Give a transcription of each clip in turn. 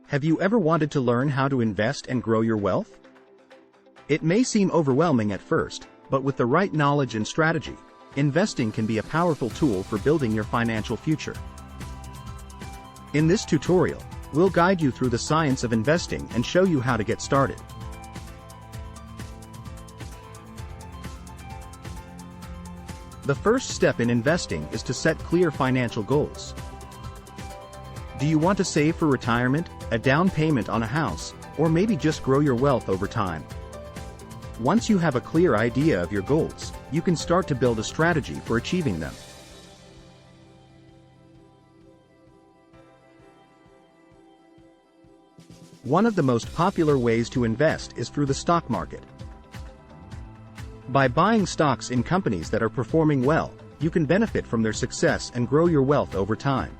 Have you ever wanted to learn how to invest and grow your wealth? It may seem overwhelming at first, but with the right knowledge and strategy, investing can be a powerful tool for building your financial future. In this tutorial, we'll guide you through the science of investing and show you how to get started. The first step in investing is to set clear financial goals. Do you want to save for retirement, a down payment on a house, or maybe just grow your wealth over time? Once you have a clear idea of your goals, you can start to build a strategy for achieving them. One of the most popular ways to invest is through the stock market. By buying stocks in companies that are performing well, you can benefit from their success and grow your wealth over time.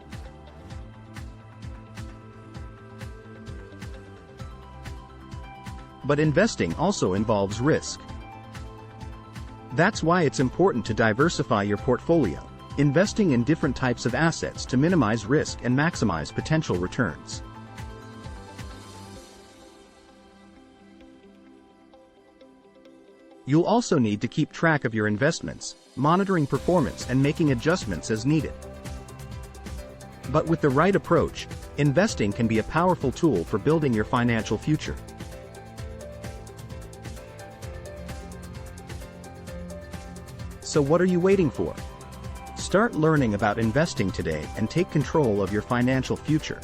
But investing also involves risk. That's why it's important to diversify your portfolio, investing in different types of assets to minimize risk and maximize potential returns. You'll also need to keep track of your investments, monitoring performance and making adjustments as needed. But with the right approach, investing can be a powerful tool for building your financial future. So what are you waiting for? Start learning about investing today and take control of your financial future.